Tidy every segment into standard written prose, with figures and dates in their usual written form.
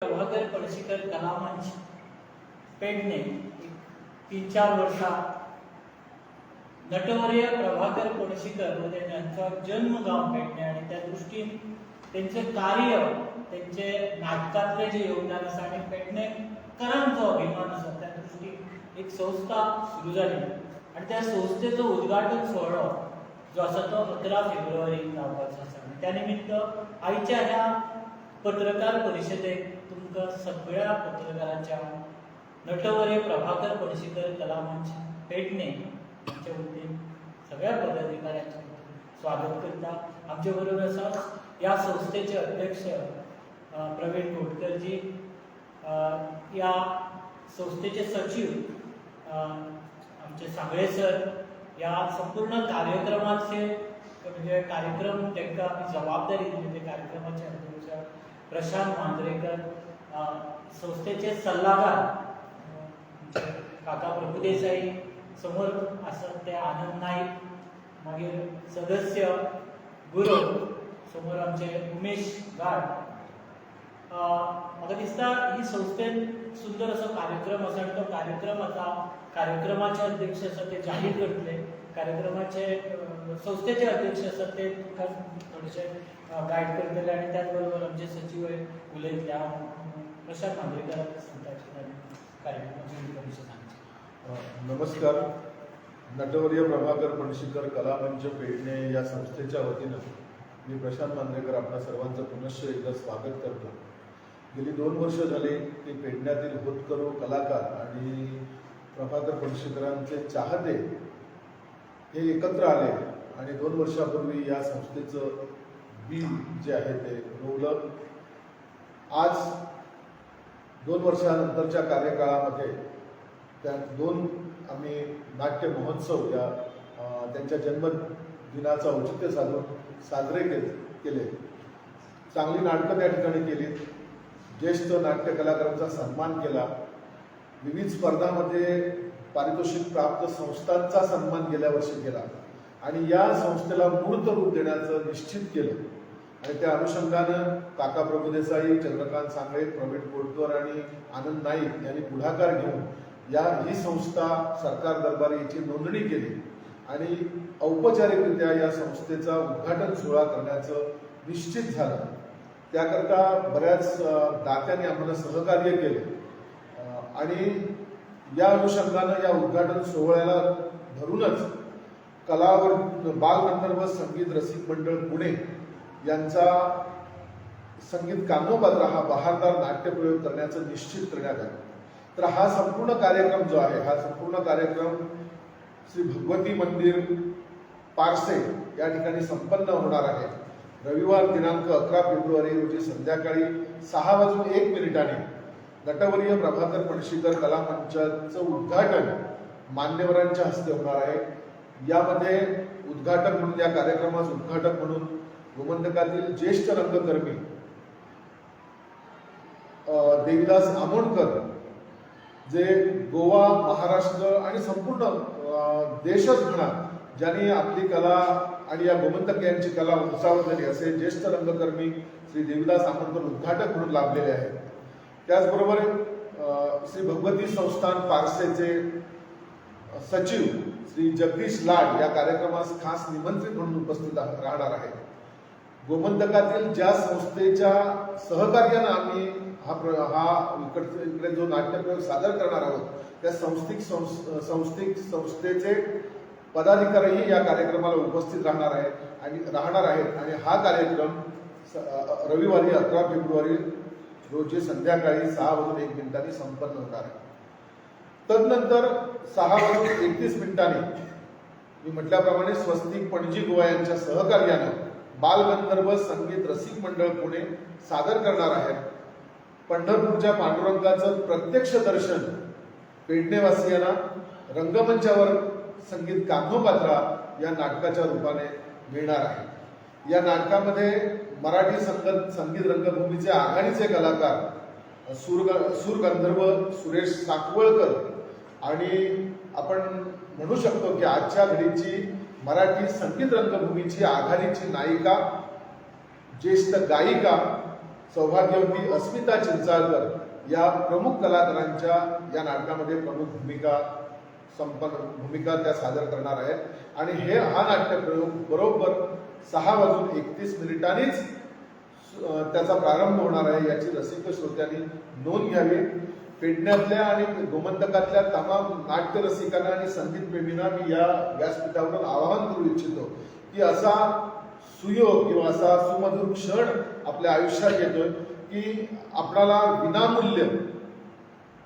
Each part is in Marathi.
प्रभाकर पणशीकर कलामंच पेडणे 3-4 वर्षा नटवर्य प्रभाकर पणशीकर व त्यांचा जन्मगाव पेडणे आणि त्या दृष्टीन त्यांचे कार्य त्यांचे नाटकातले जे योगदान आसा आणि पेडणेकरांचो अभिमान आसा त्या दृष्टीन एक संस्था सुरू जाली आणि त्या संस्थेचो उद्घाटन सोहळो जो आसा तो 11 फेब्रुवारीक जावपाचो आसा आणि त्या निमित्त आयच्या ह्या पत्रकार परिशदेक तुमकां सगळ्या पत्रकारांच्या नटवर्य प्रभाकर पणशीकर कलामंच पेडणे हांचे वतीन सगळ्या पदाधिकाऱ्यांचे स्वागत करता। आमचे बरोबर आसात या संस्थेचे अध्यक्ष प्रवीण घोटकरजी, या संस्थेचे सचिव आमचे सांगळे सर, या संपूर्ण कार्यक्रमाचे म्हणजे कार्यक्रम तांकां जबाबदारी दिली त्या कार्यक्रमाचे अध्यक्ष प्रशांत मांद्रेकर, संस्थेचे सल्लागार काका प्रभुदेसाई, समोर आसत ते आनंद नाईक, मागीर सदस्य गुरू, समोर आमचे उमेश गाड। म्हाका दिसता ही संस्थेन सुंदर असो कार्यक्रम आसा आणि तो कार्यक्रम आता कार्यक्रमाचे अध्यक्ष आसा ते जाहीर करतले। कार्यक्रमाचे संस्थेचे अध्यक्ष आसा ते तुमकां थोडेशे गायड करतले आणि त्याच बरोबर आमचे सचिव उलयतले। प्रशांत मांद्रेकर कार्यक्रमाचे विषय सांगचे। नमस्कार। नटवर्य प्रभाकर पणशीकर कलामंच पेडणे या संस्थेच्या वतीनं मी प्रशांत मांद्रेकर आपल्या सर्वांचं पुनश्च एकदा स्वागत करतो। गेली 2 वर्ष झाली की पेडण्यातील होतकरू कलाकार आणि प्रभाकर पणशीकरांचे चाहते हे एकत्र आले आणि 2 वर्षापूर्वी या संस्थेचं बिल जे आहे ते रोवलं। आज 2 वर्षानंतरच्या कार्यकाळामध्ये त्या 2 आम्ही नाट्य महोत्सव या त्यांच्या जन्मदिनाचं औचित्य साधून साजरे केले। चांगली नाटकं त्या ठिकाणी केली, ज्येष्ठ नाट्य कलाकारांचा सन्मान केला, विविध स्पर्धांमध्ये पारितोषिक प्राप्त संस्थांचा सन्मान गेल्या वर्षी केला आणि या संस्थेला मूर्त रूप देण्याचं निश्चित केलं आणि त्या अनुषंगानं काका प्रभुदेसाई, चंद्रकांत सांगळे, प्रवीण कोटकर आणि आनंद नाईक यांनी पुढाकार घेऊन ही संस्था सरकार दरबारी याची नोंदणी केली आणि औपचारिकरित्या या संस्थेचा उद्घाटन सोहळा करण्याचं निश्चित झालं। त्याकरता बऱ्याच दात्यांनी आम्हाला सहकार्य केलं आणि या अनुषंगानं या उद्घाटन सोहळ्याला धरूनच बालगंधर्व संगीत रसिक मंडळ पुणे यांचा संगीत कान्होपात्रा हा बहारदार नाट्यप्रयोग करण्याचं निश्चित करण्यात आलं। तर हा संपूर्ण कार्यक्रम जो आहे, हा संपूर्ण कार्यक्रम श्री भगवती मंदिर पारसे या ठिकाणी संपन्न होणार आहे। रविवार दिनांक 11 फेब्रुवारी रोजी संध्याकाळी 6:01 नटवर्य प्रभाकर पणशीकर कलामंचाचं उद्घाटन मान्यवरांच्या हस्ते होणार आहे। यामध्ये उद्घाटक म्हणून, या कार्यक्रमाचं उद्घाटक म्हणून गोमंतकातील ज्येष्ठ रंगकर्मी देवीदास आमोणकर, जे गोवा, महाराष्ट्र आणि संपूर्ण देशच म्हणा ज्यांनी आपली कला आणि या गोमंतक यांची कला उंचावलेली असे ज्येष्ठ रंगकर्मी श्री देवीदास आमोणकर उद्घाटक म्हणून लाभलेले आहेत। त्याचबरोबर श्री भगवती संस्थान पारसेचे सचिव श्री जगदीश लाड या कार्यक्रमास खास निमंत्रित म्हणून उपस्थित राहणार आहेत। गोमंतकातील ज्या संस्थेच्या सहकार्यानं आम्ही इकडे जो नाट्यप्रयोग सादर करणार आहोत त्या संस्थेचे पदाधिकारीही या कार्यक्रमाला उपस्थित राहणार आहेत आणि हा कार्यक्रम रविवारी 11 फेब्रुवारी रोजी संध्याकाळी 6:01 संपन्न होणार आहे। तदनंतर 6:31 मी म्हटल्याप्रमाणे स्वस्तिक पणजी गोवा यांच्या सहकार्यानं बालगंधर्व संगीत रसिक मंडळ पुणे सादर करणार आहेत। पंढरपूरच्या पांडुरंगाचं प्रत्यक्ष दर्शन पेडणेवासियांना रंगमंचावर संगीत कान्होपात्रा या नाटकाच्या रूपाने मिळणार आहे। या नाटकामध्ये मराठी संगीत रंगभूमीचे आघाडीचे कलाकार सूरगंधर्व सुरेश साकवळकर आणि आपण म्हणू शकतो की आजच्या घडीची मराठी संगीत रंगभूमीची आघाडीची नायिका, ज्येष्ठ गायिका सौभाग्यवती अस्मिता चिंचाळकर या प्रमुख कलाकारांच्या या नाटकामध्ये प्रमुख भूमिका त्या सादर करणार आहेत आणि हा नाट्यप्रयोग बरोबर 6:31 त्याचा प्रारंभ होणार आहे याची रसिक श्रोत्यांनी नोंद घ्यावी. पेडण्यातल्या आणि गोमंतकातल्या तमाम नाट्य रसिकांना आणि संगीत प्रेमींना मी या व्यासपीठावरून आवाहन करू इच्छितो की असा सुयोग किंवा असा सुमधुर क्षण आपल्या आयुष्यात येतोय की आपल्याला विनामूल्य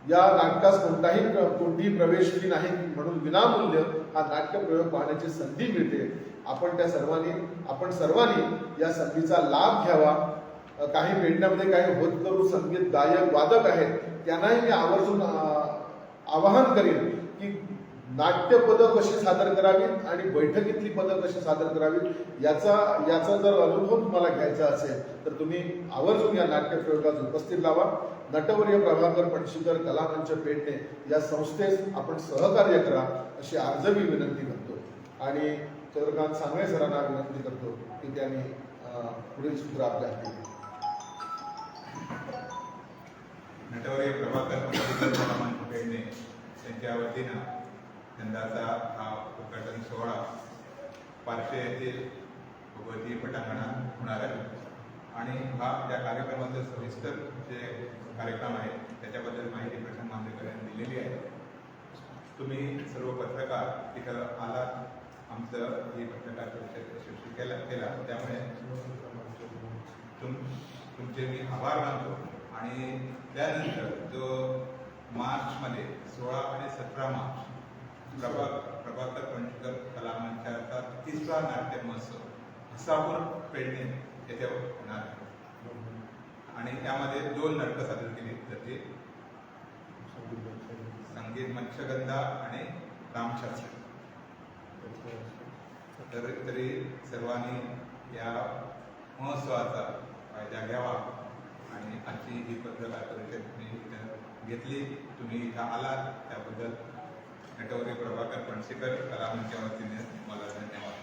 या नाटकास कोणतीही प्रवेश फी नाही म्हणून विनामूल्य हा नाट्यप्रयोग पाहण्याची संधी मिळते. आपण सर्वांनी या संधीचा लाभ घ्यावा. काही पेडण्यामध्ये काही होतकरू संगीत गायक वादक आहेत त्यांनाही मी आवर्जून आवाहन करेन की नाट्यपदं कशी सादर करावीत आणि बैठकीतली पदं कशी सादर करावीत याचा जर अनुभव तुम्हाला घ्यायचा असेल तर तुम्ही आवर्जून या नाट्यप्रयोगात उपस्थित राहावा. नटवर्य प्रभाकर पणशीकर कलामंच पेडणे या संस्थेस आपण सहकार्य करा अशी आर्जवी विनंती करतो आणि चंद्रकांत सांगळे सरांना विनंती करतो की त्यांनी पुढील सूत्र आपल्या हाती. नटवर्य प्रभाकर पणशीकर कलामंच पेडणे यांच्या वतीनं यंदाचा हा उद्घाटन सोहळा पारशे येथील भगवती पटांगणात होणार आहे आणि त्या कार्यक्रमाचं सविस्तर जे कार्यक्रम आहे त्याच्याबद्दल माहिती प्रशांत मांजरेकर यांनी दिलेली आहे. तुम्ही सर्व पत्रकार तिथं आलात, आमचं ही पत्रकार परिषद यशस्वी केला त्यामुळे तुमचे मी आभार मानतो. आणि त्यानंतर जो मार्चमध्ये 16 आणि 17 मार्च प्रभाकर पणशीकर कलामंचाचा 3रा नाट्य महोत्सव हसापूर पेडणे येथे होणार आहे आणि त्यामध्ये 2 नाटकं सादर केली जातील, संगीत मत्स्यगंधा आणि रामशास्त्री. तरी सर्वांनी या महोत्सवाचा फायदा घ्यावा आणि आजची ही पत्रकार परिषद मी घेतली, तुम्ही इथं आलात त्याबद्दल नटवर्य प्रभाकर पणशीकर कलामंच्या वतीने मला धन्यवाद.